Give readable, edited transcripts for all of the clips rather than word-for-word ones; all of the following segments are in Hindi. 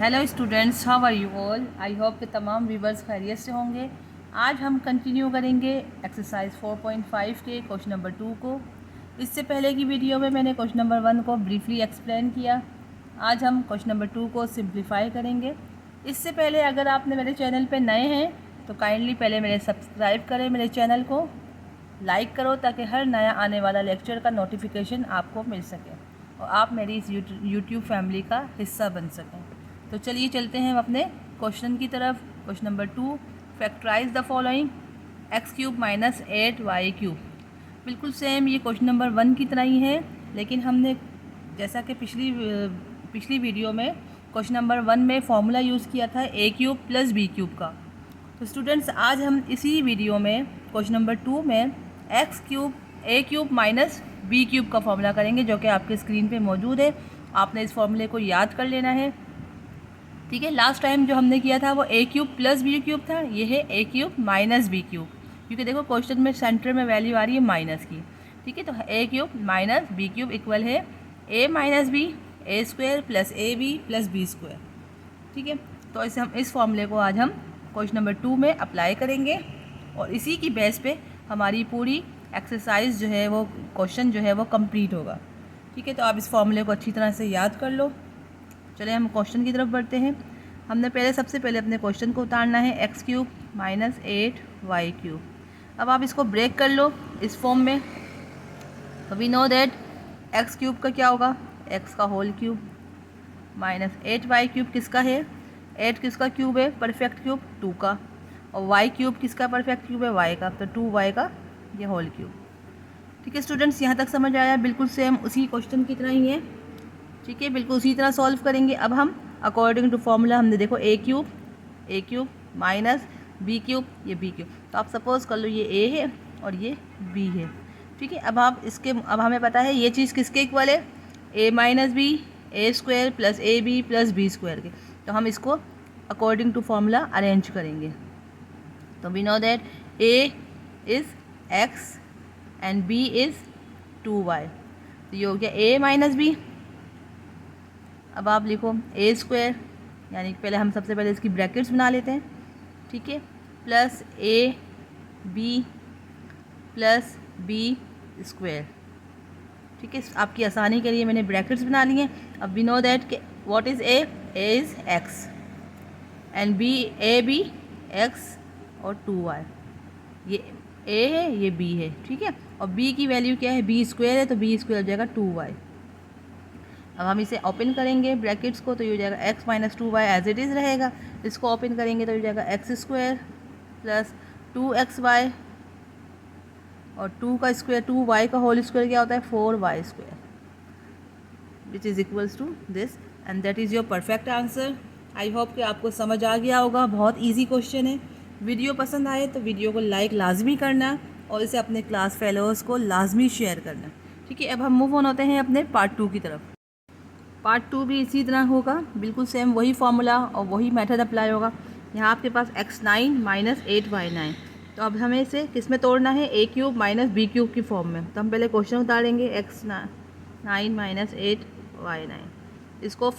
Hello students, how are you all. I hope कि तमाम व्यूवर्स खैरियत से होंगे। आज हम कंटिन्यू करेंगे एक्सरसाइज 4.5 के क्वेश्चन नंबर 2 को। इससे पहले की वीडियो में मैंने क्वेश्चन नंबर 1 को ब्रीफली एक्सप्लेन किया। आज हम क्वेश्चन नंबर 2 को सिंप्लीफाई करेंगे। इससे पहले अगर आपने मेरे चैनल पर नए हैं तो काइंडली पहले मेरे सब्सक्राइब करें मेरे चैनल को, लाइक करो ताकि हर नया आने वाला लेक्चर का नोटिफिकेशन आपको मिल सके और आप मेरी इस यूट्यूब फैमिली का हिस्सा बन सकें। तो चलिए चलते हैं अपने क्वेश्चन की तरफ। Question number 2, factorise the following x³ minus 8y³। बिल्कुल सेम ये क्वेश्चन नंबर 1 की तरह ही है, लेकिन हमने जैसा कि पिछली वीडियो में क्वेश्चन नंबर 1 में फॉर्मूला यूज़ किया था a³ प्लस b³ का। तो स्टूडेंट्स आज हम इसी वीडियो में क्वेश्चन नंबर 2 में a³ माइनस b³ का फॉर्मूला करेंगे, जो कि आपके स्क्रीन पे मौजूद है। आपने इस फॉर्मूले को याद कर लेना है, ठीक है। लास्ट टाइम जो हमने किया था वो a³ प्लस b³ था, ये है a³ माइनस b³, क्योंकि देखो क्वेश्चन में सेंटर में वैल्यू आ रही है माइनस की, ठीक है। तो a³ माइनस b³ इक्वल है a minus b a² plus ab plus b², ठीक है। तो इसे हम इस फॉर्मूले को आज हम क्वेश्चन नंबर 2 में अप्लाई करेंगे और इसी की बेस पे हमारी पूरी एक्सरसाइज जो है वो क्वेश्चन जो है वो कंप्लीट होगा, ठीक है। तो आप इस फॉर्मूले को अच्छी तरह से याद कर लो। चले हम क्वेश्चन की तरफ बढ़ते हैं। हमने सबसे पहले अपने क्वेश्चन को उतारना है x³ माइनस 8y³। अब आप इसको ब्रेक कर लो इस फॉर्म में। तो वी नो दैट x³ का क्या होगा, x का होल क्यूब माइनस 8y³ किसका है, 8 किसका क्यूब है, परफेक्ट क्यूब 2 का, और y³ किसका परफेक्ट क्यूब है, y का, तो 2y का ये होल क्यूब, ठीक है। स्टूडेंट्स यहाँ तक समझ आया, बिल्कुल सेम उसी क्वेश्चन की तरह ही है, ठीक है। बिल्कुल उसी तरह सॉल्व करेंगे। अब हम अकॉर्डिंग टू फॉर्मूला हमने देखो a³ माइनस b³ ये b³, तो आप सपोज कर लो ये a है और ये b है, ठीक है। अब हमें पता है ये चीज़ किसके इक्वल है, a minus b a² plus ab plus b² के। तो हम इसको अकॉर्डिंग टू फॉर्मूला अरेंज करेंगे। तो we know that a is x and b is 2y, तो ये हो गया a माइनस b। अब आप लिखो a², यानी पहले हम सबसे पहले इसकी ब्रैकेट्स बना लेते हैं, ठीक है, प्लस ab प्लस b², ठीक है। आपकी आसानी के लिए मैंने ब्रैकेट्स बना लिए। अब we know that what is a is x and b x और 2y, ये a है ये b है, ठीक है। और b की वैल्यू क्या है, b² है, तो b² हो जाएगा 2y। अब हम इसे ओपन करेंगे ब्रैकेट्स को, तो ये हो जाएगा x minus 2y as it is रहेगा। इसको ओपन करेंगे तो ये हो जाएगा x² प्लस 2xy और 2 का स्क्वायर 2y का होल स्क्वायर क्या होता है 4y², which is equals to this, and that is your perfect answer. I hope कि आपको समझ आ गया होगा, बहुत ईजी क्वेश्चन है। वीडियो पसंद आए तो वीडियो को लाइक लाजमी करना और इसे अपने क्लास फेलोज़ को लाजमी शेयर करना, ठीक है। अब हम मूव ऑन होते हैं अपने पार्ट 2 की तरफ। पार्ट 2 भी इसी तरह होगा, बिल्कुल सेम वही फार्मूला और वही मेथड अप्लाई होगा। यहाँ आपके पास x9 माइनस 8y9, तो अब हमें इसे किस में तोड़ना है, a³ माइनस b³ की फॉर्म में। तो हम पहले क्वेश्चन उतारेंगे x9 माइनस 8y9। इसको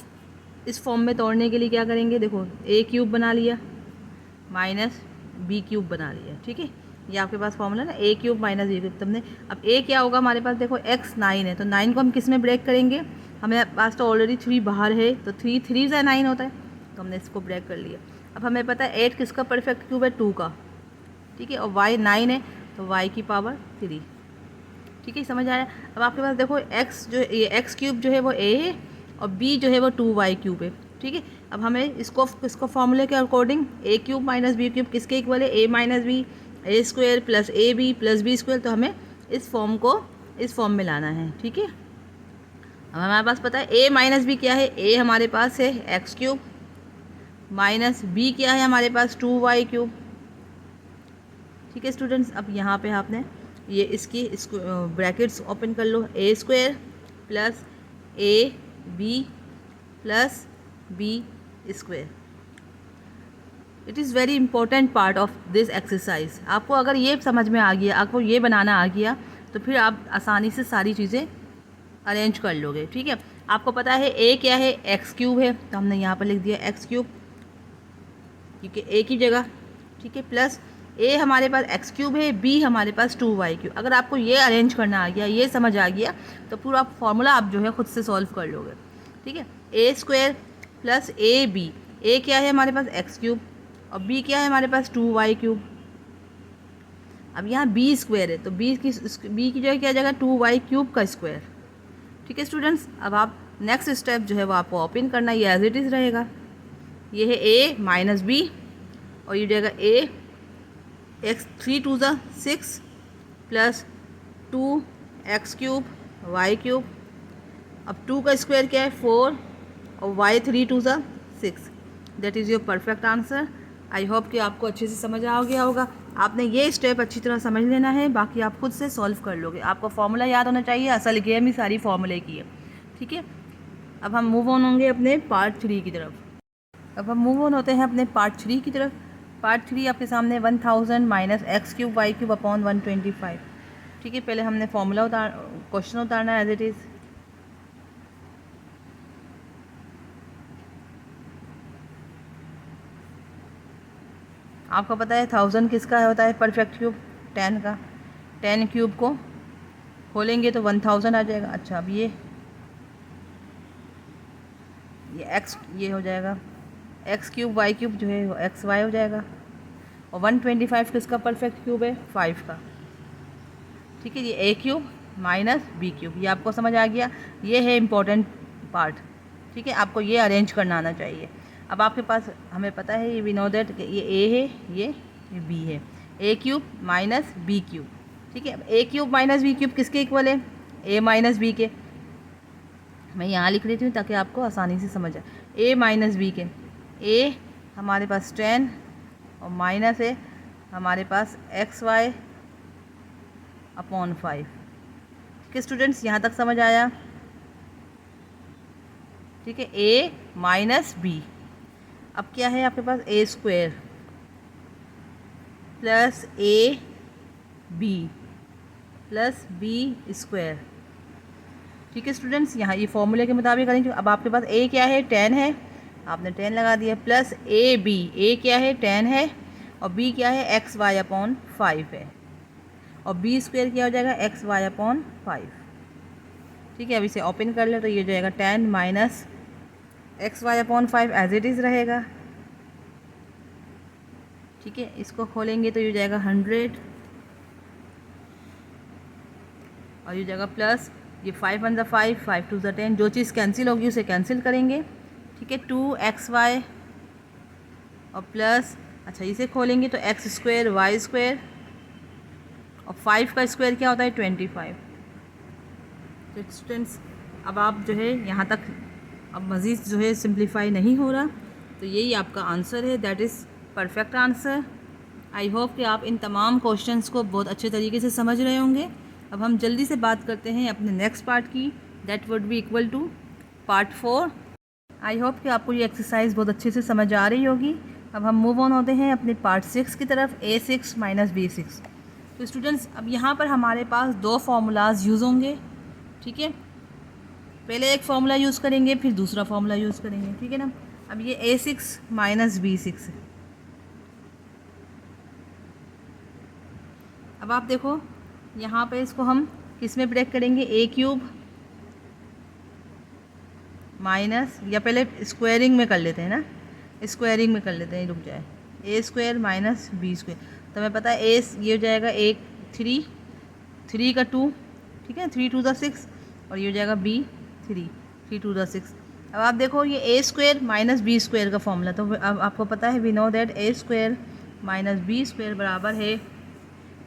इस फॉर्म में तोड़ने के लिए क्या करेंगे, देखो a³ बना लिया माइनस b³ बना लिया, ठीक है। ये आपके पास फॉर्मूला ना a³ माइनस b³। तुमने अब a क्या होगा हमारे पास, देखो x9 है, तो 9 को हम किस में ब्रेक करेंगे, हमें पास तो ऑलरेडी 3 बाहर है, तो 3 से 9 होता है, तो हमने इसको ब्रेक कर लिया। अब हमें पता है 8 किसका परफेक्ट क्यूब है, 2 का, ठीक है, और y 9 है, तो y की पावर 3, ठीक है, समझ आया। अब आपके पास देखो ये x³ जो है वो a है और b जो है वो 2y³ है, ठीक है। अब हमें इसको फॉर्मूले के अकॉर्डिंग a³ माइनस b³ किसके इक्वल है, a minus b a² plus ab plus b², तो हमें इस फॉर्म में लाना है, ठीक है। अब हमारे पास पता है a माइनस बी क्या है, a हमारे पास है x³ माइनस b क्या है हमारे पास 2y³, ठीक है स्टूडेंट्स। अब यहाँ पे आपने ये इसको ब्रैकेट्स ओपन कर लो, a² plus ab plus b²। It is very important part of this exercise. आपको अगर ये समझ में आ गया, आपको ये बनाना आ गया, तो फिर आप आसानी से सारी चीज़ें अरेंज कर लोगे, ठीक है। आपको पता है ए क्या है, एक्स क्यूब है, तो हमने यहाँ पर लिख दिया एक्स क्यूब, क्योंकि ए की जगह, ठीक है, प्लस ए हमारे पास एक्स क्यूब है, बी हमारे पास 2y क्यूब। अगर आपको ये अरेंज करना आ गया, ये समझ आ गया, तो पूरा फॉर्मूला आप जो है खुद से सॉल्व कर लोगे, ठीक है। ए स्क्वायर प्लस ए बी, ए क्या है हमारे पास एक्स क्यूब और बी क्या है हमारे पास 2y क्यूब। अब यहाँ बी स्क्वायर है तो बी की जगह क्या आ जाएगा 2y क्यूब का स्क्वायर, ठीक है स्टूडेंट्स। अब आप नेक्स्ट स्टेप जो है वो आपको ओपन करना, ये एज इट इज़ रहेगा। ये है a माइनस बी और ये जाएगा a x 3 2 6 plus 2x cube y cube. अब 2 का स्क्वायर क्या है 4 और y 3 2 6। That is your perfect answer. I hope कि आपको अच्छे से समझ आ गया होगा। आपने ये स्टेप अच्छी तरह समझ लेना है, बाकी आप खुद से सॉल्व कर लोगे। आपको फॉर्मूला याद होना चाहिए, असल गेम ही सारी फॉर्मूले की है, ठीक है। अब हम मूव ऑन होंगे अपने पार्ट 3 की तरफ। अब हम मूव ऑन होते हैं अपने पार्ट 3 की तरफ। पार्ट 3 आपके सामने 1000 minus x cube y cube upon 125, ठीक है। पहले हमने फॉर्मूला क्वेश्चन उतारना है एज इट इज़। आपको पता है 1000 किसका होता है परफेक्ट क्यूब, 10 का। 10 क्यूब को खोलेंगे तो 1000 आ जाएगा। अच्छा, अब ये एक्स ये हो जाएगा एक्स क्यूब वाई क्यूब जो है वो एक्स वाई हो जाएगा। और 125 किसका परफेक्ट क्यूब है 5 का, ठीक है। ये ए क्यूब माइनस बी क्यूब, ये आपको समझ आ गया। ये है इम्पोर्टेंट पार्ट, ठीक है। आपको ये अरेंज करना आना चाहिए। अब आपके पास हमें पता है ये वी नो दैट ये ए है, ये बी है। A cube minus b cube, ठीक है। अब ए क्यूब माइनस बी क्यूब किसके इक्वल है, ए माइनस बी के। मैं यहाँ लिख देती हूँ ताकि आपको आसानी से समझ आए। ए माइनस बी के, ए हमारे पास 10 और माइनस है हमारे पास एक्स वाई अपॉन 5, ठीक है स्टूडेंट्स, यहाँ तक समझ आया, ठीक है। ए माइनस बी, अब क्या है आपके पास a square plus a b plus b square, ठीक है स्टूडेंट्स। यहाँ ये फॉर्मूले के मुताबिक करेंगे। अब आपके पास ए क्या है 10 है, आपने 10 लगा दिया, प्लस ए बी, ए क्या है 10 है और बी क्या है एक्स वाई अपॉन 5 है, और बी स्क्वायर क्या हो जाएगा एक्स वाई अपॉन 5, ठीक है। अब इसे ओपन कर ले तो ये हो जाएगा 10 minus x y upon 5 as it is रहेगा, ठीक है। इसको खोलेंगे तो ये हो जाएगा 100 और ये हो जाएगा प्लस ये 5 1 5 5 2 10, जो चीज़ कैंसिल होगी उसे कैंसिल करेंगे, ठीक है। 2xy और प्लस, अच्छा इसे खोलेंगे तो एक्स स्क्वायर वाई स्क्वायर और 5 का स्क्वायर क्या होता है 25। तो स्टूडेंट्स अब आप जो है यहाँ तक अब मज़ीद जो है सिंप्लीफाई नहीं हो रहा, तो यही आपका आंसर है, that is perfect answer. I hope कि आप इन तमाम क्वेश्चंस को बहुत अच्छे तरीके से समझ रहे होंगे। अब हम जल्दी से बात करते हैं अपने नेक्स्ट पार्ट की, that would be equal to part 4। I hope कि आपको ये एक्सरसाइज बहुत अच्छे से समझ आ रही होगी। अब हम मूव ऑन होते हैं अपने पार्ट 6 की तरफ, A6 माइनस B6। तो स्टूडेंट्स अब यहाँ पर हमारे पास दो फार्मूलाज यूज़ होंगे, ठीक है। पहले एक फार्मूला यूज़ करेंगे फिर दूसरा फार्मूला यूज़ करेंगे, ठीक है ना। अब ये A6 माइनस B6 है। अब आप देखो यहाँ पे इसको हम किस में ब्रेक करेंगे, ए क्यूब माइनस, या पहले स्क्वायरिंग में कर लेते हैं ना, स्क्वायरिंग में कर लेते हैं, रुक जाए, ए स्क्वायर माइनस बी स्क्वायर। तो हमें पता है ए ये हो जाएगा एक 3 का 2, ठीक है, 3 2 6 और ये हो जाएगा बी 3 2 6। अब आप देखो ये a square minus b square का फॉर्मूला, तो अब आपको पता है we know that a square minus b square बराबर है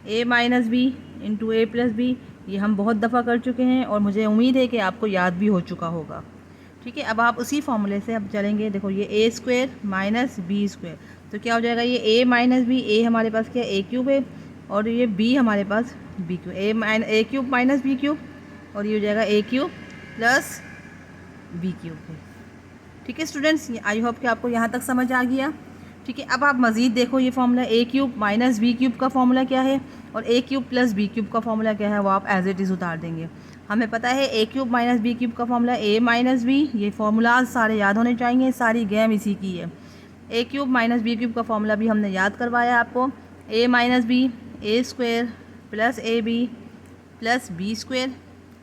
a minus b into a plus b. ये हम बहुत दफ़ा कर चुके हैं और मुझे उम्मीद है कि आपको याद भी हो चुका होगा, ठीक है। अब आप उसी फॉर्मूले से अब चलेंगे। देखो ये a square minus b square, तो क्या हो जाएगा ये ए माइनस बी, ए हमारे पास क्या ए क्यूब है और ये बी हमारे पास बी क्यूब, ए क्यूब माइनस बी क्यूब और ये हो जाएगा ए क्यूब प्लस बी क्यूब है, ठीक है स्टूडेंट्स। आई होप कि आपको यहाँ तक समझ आ गया, ठीक है। अब आप मज़ीद देखो ये फार्मूला ए क्यूब माइनस बी क्यूब का फार्मूला क्या है और ए क्यूब प्लस बी क्यूब का फार्मूला क्या है, वो आप एज इट इज़ उतार देंगे। हमें पता है a cube minus b cube का फॉर्मूला ए माइनस बी, ये फार्मूलाज सारे याद होने चाहिए, सारी गेम इसी की है। A cube minus b cube का फॉर्मूला भी हमने याद करवाया आपको, a minus b a square plus a b plus b square,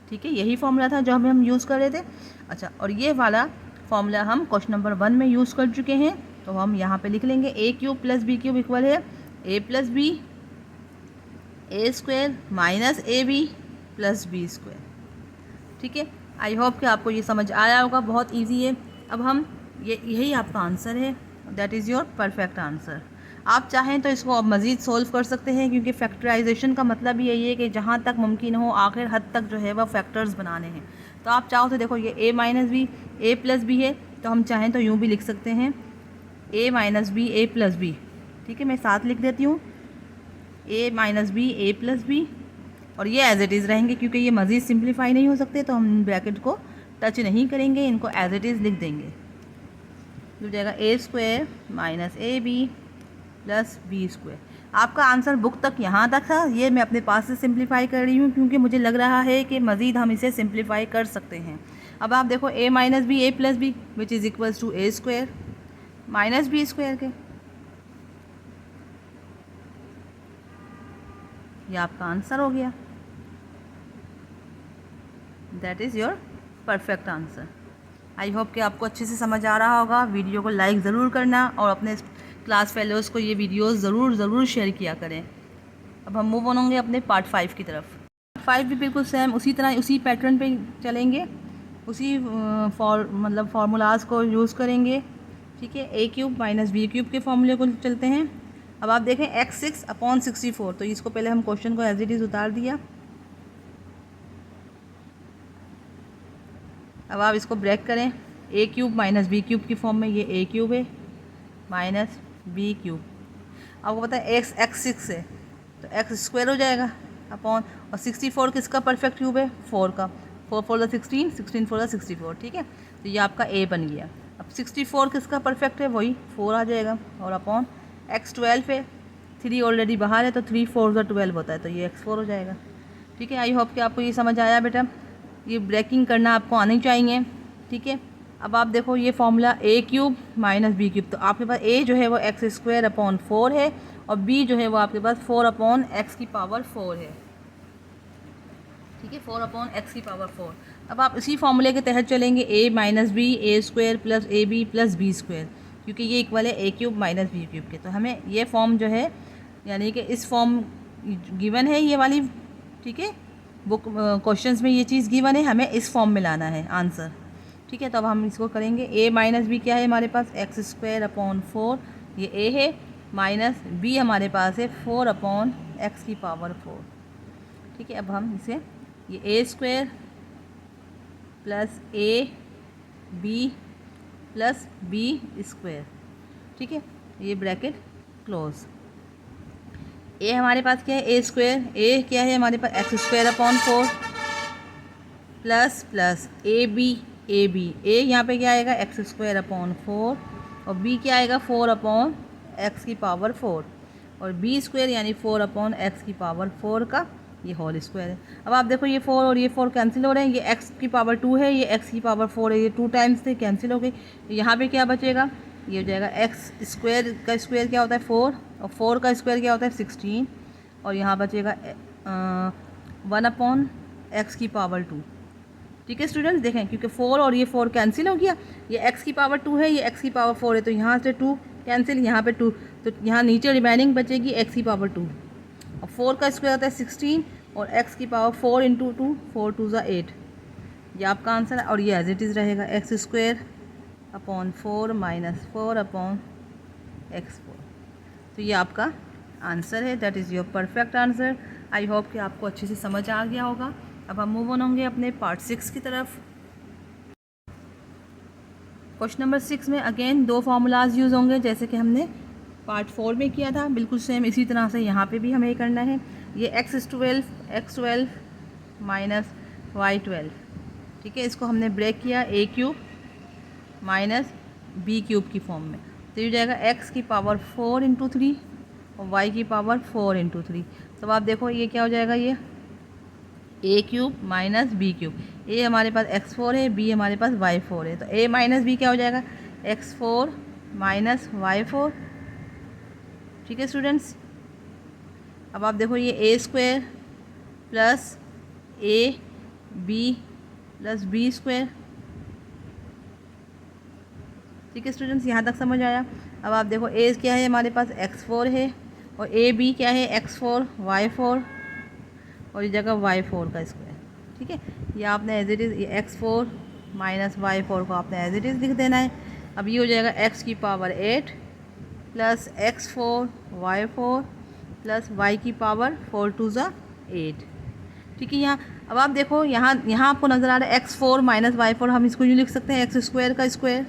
ठीक है, यही फॉर्मूला था जो हम यूज़ कर रहे थे। अच्छा, और ये वाला फॉर्मूला हम क्वेश्चन नंबर 1 में यूज़ कर चुके हैं, तो हम यहाँ पे लिख लेंगे a cube plus b cube equal है a plus b a square minus a b plus b square, ठीक है। आई होप कि आपको ये समझ आया होगा, बहुत इजी है। अब हम यही आपका आंसर है, that is your perfect answer. आप चाहें तो इसको अब मज़ीद सोल्व कर सकते हैं, क्योंकि फैक्टराइजेशन का मतलब ही यही है कि जहाँ तक मुमकिन हो आखिर हद तक जो है वह फैक्टर्स बनाने हैं। तो आप चाहो तो देखो, ये ए minus b a plus B है, तो हम चाहें तो यूँ भी लिख सकते हैं ए minus b a plus B, ठीक है। मैं साथ लिख देती हूँ ए minus b a plus B, और ये एज इट इज़ रहेंगे क्योंकि ये मज़ीद सिंप्लीफाई नहीं हो सकते, तो हम ब्रैकेट को टच नहीं करेंगे, इनको एज इट इज़ लिख देंगे। हो जाएगा a square minus a b plus b square. आपका आंसर बुक तक यहाँ तक था, ये मैं अपने पास से सिंप्लीफाई कर रही हूँ क्योंकि मुझे लग रहा है कि मज़ीद हम इसे सिंप्लीफाई कर सकते हैं। अब आप देखो a minus b a plus b which is equals to a square minus b square के, ये आपका आंसर हो गया, that is your perfect answer. I hope कि आपको अच्छे से समझ आ रहा होगा। वीडियो को लाइक ज़रूर करना और अपने क्लास फेलोज़ को ये वीडियोस ज़रूर शेयर किया करें। अब हम मूव ऑन होंगे अपने पार्ट 5 की तरफ। पार्ट 5 भी बिल्कुल सेम उसी तरह उसी पैटर्न पे चलेंगे, उसी फार्मूलाज को यूज़ करेंगे, ठीक है। A cube minus b cube के फार्मूले को चलते हैं। अब आप देखें x6/64, तो इसको पहले हम क्वेश्चन को एज इट इज़ उतार दिया। अब आप इसको ब्रेक करें, ए क्यूब माइनस बी क्यूब की फॉर्म में, ये ए क्यूब है माइनस बी क्यूब। आपको पता है x6 है तो x स्क्वायर हो जाएगा अपॉन, और 64 किसका परफेक्ट क्यूब है, 4 का, 4 4 द 16, 16 4 द 64, ठीक है। तो ये आपका a बन गया। अब 64 किसका परफेक्ट है, वही 4 आ जाएगा, और अपॉन x 12 है, 3 ऑलरेडी बाहर है तो 3 4 द 12 होता है, तो ये x4 हो जाएगा, ठीक है। आई होप कि आपको ये समझ आया बेटा, ये ब्रेकिंग करना आपको आनी चाहिए, ठीक है। अब आप देखो ये फॉर्मूला ए क्यूब माइनस बी क्यूब, तो आपके पास ए जो है वो एक्स स्क्वायर अपॉन 4 है, और बी जो है वो आपके पास 4 अपॉन एक्स की पावर 4 है, ठीक है, 4 अपॉन एक्स की पावर 4। अब आप इसी फॉर्मूले के तहत चलेंगे, a minus b a square plus a b plus b square, क्योंकि ये इक्वल है a cube minus b cube के। तो हमें ये फॉर्म जो है, यानी कि इस फॉर्म गिवन है ये वाली, ठीक है, बुक क्वेश्चंस में ये चीज़ गिवन है, हमें इस फॉर्म में लाना है आंसर, ठीक है। तो अब हम इसको करेंगे, ए माइनस बी क्या है हमारे पास, एक्स स्क्वायर अपॉन 4, ये ए है, माइनस बी हमारे पास है 4 अपॉन एक्स की पावर 4, ठीक है। अब हम इसे ये a square plus a b plus b square, ठीक है, ये ब्रैकेट क्लोज। ए हमारे पास क्या है, ए स्क्वायर, ए क्या है हमारे पास, x square upon 4 plus plus a b a यहाँ पे क्या आएगा, एक्स स्क्वायर अपॉन 4, और बी क्या आएगा 4 अपॉन एक्स की पावर 4, और बी स्क्वायर यानी 4 अपॉन एक्स की पावर 4 का ये होल स्क्वायर है। अब आप देखो ये 4 और ये 4 कैंसिल हो रहे हैं, ये एक्स की पावर 2 है, ये एक्स की पावर 4 है, ये 2 टाइम्स थे कैंसिल हो गई। तो यहाँ पे क्या बचेगा, ये हो जाएगा एक्स स्क्वायर का स्क्वायर क्या होता है 4, और 4 का स्क्वायर क्या होता है 16, और यहाँ बचेगा 1 अपॉन एक्स की पावर 2, ठीक है स्टूडेंट्स। देखें क्योंकि 4 और ये 4 कैंसिल हो गया, ये एक्स की पावर 2 है, ये एक्स की पावर 4 है, तो यहाँ से 2 कैंसिल, यहाँ पे 2, तो यहाँ नीचे रिमेनिंग बचेगी एक्स की पावर 2, और 4 का स्क्वायर होता है 16, और एक्स की पावर 4 इंटू 2, 4 2 ज़ा 8, ये आपका आंसर है। और ये एज इट इज़ रहेगा x square upon 4 minus 4 upon x 4, तो ये आपका आंसर है, that is your perfect answer. I hope कि आपको अच्छे से समझ आ गया होगा। अब हम मूव ऑन होंगे अपने पार्ट 6 की तरफ। क्वेश्चन नंबर 6 में अगेन 2 फार्मूलाज यूज़ होंगे, जैसे कि हमने पार्ट 4 में किया था, बिल्कुल सेम इसी तरह से यहाँ पे भी हमें ये करना है। ये x12 माइनस y12, ठीक है, इसको हमने ब्रेक किया ए क्यूब माइनस बी क्यूब की फॉर्म में, तो ये जाएगा x की पावर 4 इंटू 3 और y की पावर 4 इंटू 3। तो आप देखो ये क्या हो जाएगा, ये ए क्यूब माइनस बी क्यूब। ए हमारे पास x4 है, बी हमारे पास y4 है, तो a माइनस बी क्या हो जाएगा, x4 माइनस y4। ठीक है स्टूडेंट्स, अब आप देखो ये a square plus a b plus b square. ठीक है स्टूडेंट्स, यहाँ तक समझ आया। अब आप देखो ए क्या है हमारे पास x4 है, और ए बी क्या है x4 y4, और ये जगह y4 का स्क्वायर। ठीक है, ये आपने as it is x4 minus y4 को आपने एज इट इज़ लिख देना है। अब ये हो जाएगा x की power 8 plus x4 y4 plus y की पावर 4 टू ज़ा 8। ठीक है, यहाँ अब आप देखो यहाँ आपको नज़र आ रहा है x4 माइनस y4, हम इसको यूँ लिख सकते हैं एक्स स्क्वायर का स्क्वायर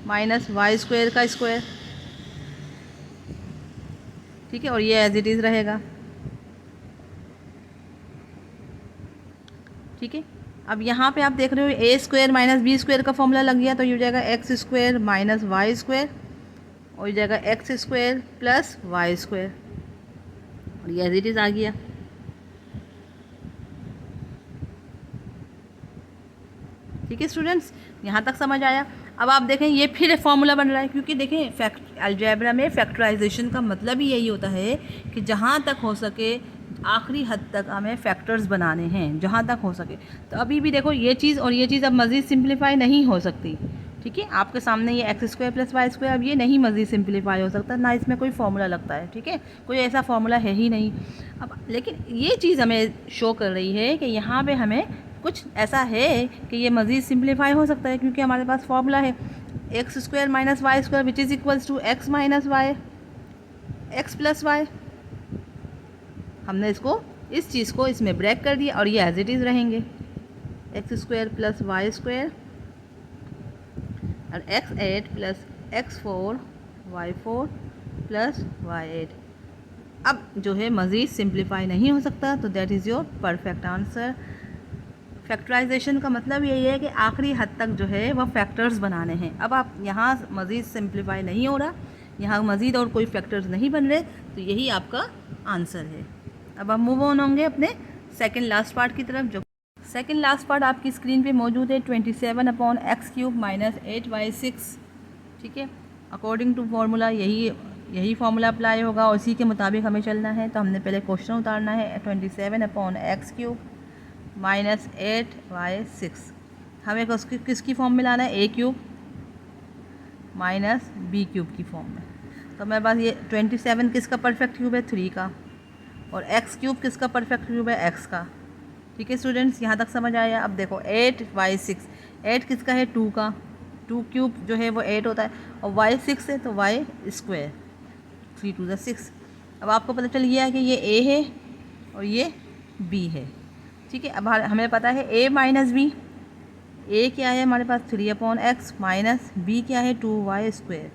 माइनस वाई स्क्वायर का स्क्वायर। ठीक है, और ये एज इट इज़ रहेगा। ठीक है, अब यहाँ पे आप देख रहे हो a square minus b square का फॉर्मूला लग गया, तो ये हो जाएगा x square minus y square, और ये जाएगा x square plus y square, और ये एज इट इज़ आ गया। ठीक है स्टूडेंट्स, यहाँ तक समझ आया। अब आप देखें ये फिर फॉर्मूला बन रहा है, क्योंकि देखें अलजेब्रा में फैक्टराइजेशन का मतलब ही यही होता है कि जहाँ तक हो सके आखिरी हद तक हमें फैक्टर्स बनाने हैं, जहाँ तक हो सके। तो अभी भी देखो ये चीज़ और ये चीज़ अब मज़ीद सिंप्लीफाई नहीं हो सकती। ठीक है, आपके सामने ये x square plus y square, अब ये नहीं मज़ीद सिंप्लीफाई हो सकता, ना इसमें कोई फार्मूला लगता है। ठीक है, कोई ऐसा फार्मूला है ही नहीं। अब लेकिन ये चीज़ हमें शो कर रही है कि यहाँ पे हमें कुछ ऐसा है कि ये मज़ीद सिंप्लीफाई हो सकता है, क्योंकि हमारे पास फार्मूला है x square minus y square which is equals to x minus y x plus y. हमने इसको इस चीज़ को इसमें ब्रेक कर दिया, और ये एज इट इज़ रहेंगे x square plus y square और x8 plus x4 y4 plus y8। अब जो है मज़ीद सिंप्लीफाई नहीं हो सकता, तो that is your perfect answer. Factorisation का मतलब यही है कि आखिरी हद तक जो है वह फैक्टर्स बनाने हैं। अब आप यहाँ मज़ीद सिंप्लीफाई नहीं हो रहा, यहाँ मज़ीद और कोई फैक्टर्स नहीं बन रहे, तो यही आपका आंसर है। अब हम मूव ऑन होंगे अपने सेकंड लास्ट पार्ट की तरफ। जो सेकंड लास्ट पार्ट आपकी स्क्रीन पे मौजूद है 27/x³ माइनस 8y6। ठीक है, अकॉर्डिंग टू फार्मूला यही फार्मूला अप्लाई होगा, और इसी के मुताबिक हमें चलना है। तो हमने पहले क्वेश्चन उतारना है 27/x³ माइनस 8y6। हमें किसकी फॉर्म में लाना है, a cube minus b cube की फॉर्म में। तो मेरे पास ये 27 किसका परफेक्ट क्यूब है, 3 का, और एक्स क्यूब किसका परफेक्ट क्यूब है, एक्स का। ठीक है स्टूडेंट्स, यहाँ तक समझ आया। अब देखो 8y6, 8 किसका है, 2 का, 2 क्यूब जो है वो 8 होता है, और y6 है तो y स्क्वायर 3 टू ज़ा 6। अब आपको पता चल गया कि ये a है और ये b है। ठीक है, अब हमें पता है a माइनस बी, a क्या है हमारे पास 3/x माइनस b क्या है 2y स्क्वायर।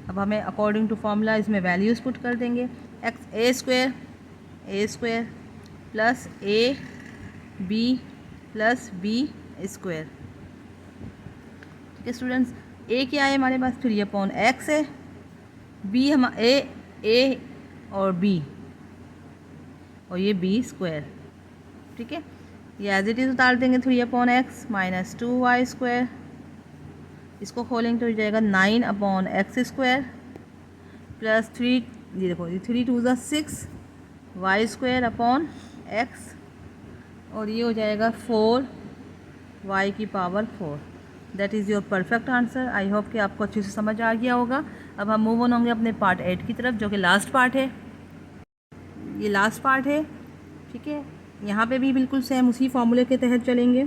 अब हमें अकॉर्डिंग टू फार्मूला इसमें वैल्यूज़ पुट कर देंगे, x a square plus a b plus b square. ठीक है स्टूडेंट्स, ए क्या है हमारे पास 3/x है, बी हम ए और बी, और ये बी स्क्वायर। ठीक है, ये एज इट इज़ उतार देंगे 3/x माइनस 2y स्क्वायर। इसको खोलेंगे तो हो जाएगा 9/x स्क्वायर प्लस 3, ये देखो ये 3 टू ज़ा 6 y स्क्वायर अपॉन x, और ये हो जाएगा 4y की power 4। That is your perfect answer. I hope कि आपको अच्छे से समझ आ गया होगा। अब हम मूव ऑन होंगे अपने पार्ट 8 की तरफ, जो कि लास्ट पार्ट है। ये लास्ट पार्ट है। ठीक है, यहाँ पे भी बिल्कुल सेम उसी फार्मूले के तहत चलेंगे।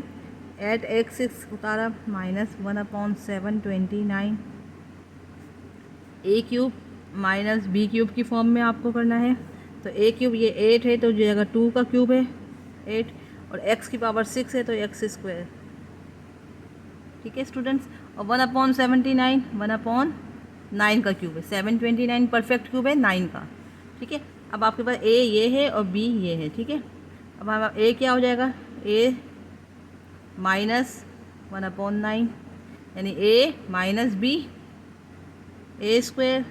8x6 उतारा माइनस 1/729, ए क्यूब माइनस बी क्यूब की फॉर्म में आपको करना है। तो ए क्यूब ये 8 है, तो जो जगह 2 का क्यूब है 8, और x की पावर 6 है तो x स्क्वायर। ठीक है स्टूडेंट्स, और 1/79 1/9 का क्यूब है, 729 परफेक्ट क्यूब है 9 का। ठीक है, अब आपके पास a ये है और b ये है। ठीक है, अब हम a क्या हो जाएगा, a माइनस 1/9, यानी a minus b a square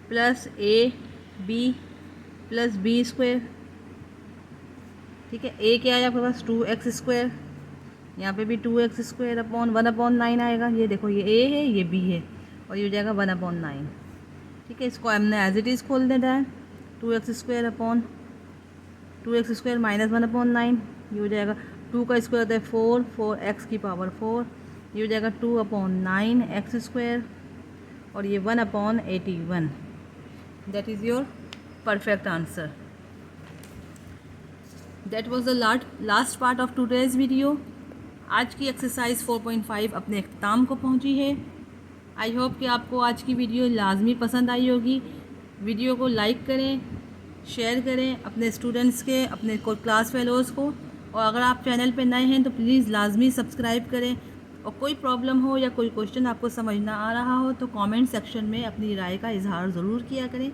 plus a b plus b square. ठीक है। ए क्या आया आपके पास 2x², यहाँ पे भी 2x² अपॉन 1/9 आएगा। ये देखो ये ए है ये बी है और ये हो जाएगा 1/9। ठीक है, इसको हमने एज इट इज़ खोल देना है। 2x² अपॉन 2x² माइनस 1/9, ये हो जाएगा 2 का स्क्वायर होता है 4, 4x की पावर 4, ये हो जाएगा 2/9x² और ये 1/81। That is your perfect answer. That was the last part of today's video. आज की एक्सरसाइज 4.5 अपने अख्ताम को पहुंची है। आई होप कि आपको आज की वीडियो लाजमी पसंद आई होगी। वीडियो को लाइक करें, शेयर करें अपने स्टूडेंट्स के, अपने क्लास फेलोज़ को, और अगर आप चैनल पे नए हैं तो प्लीज़ लाजमी सब्सक्राइब करें। और कोई प्रॉब्लम हो या कोई क्वेश्चन आपको समझ ना आ रहा हो तो कमेंट सेक्शन में अपनी राय का इजहार ज़रूर किया करें।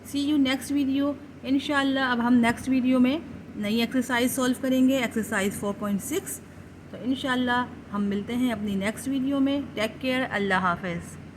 सी यू नेक्स्ट वीडियो इंशाल्लाह। अब हम नेक्स्ट वीडियो में नई एक्सरसाइज सॉल्व करेंगे, एक्सरसाइज 4.6। तो इंशाल्लाह हम मिलते हैं अपनी नेक्स्ट वीडियो में। टेक केयर, अल्लाह हाफ़िज़।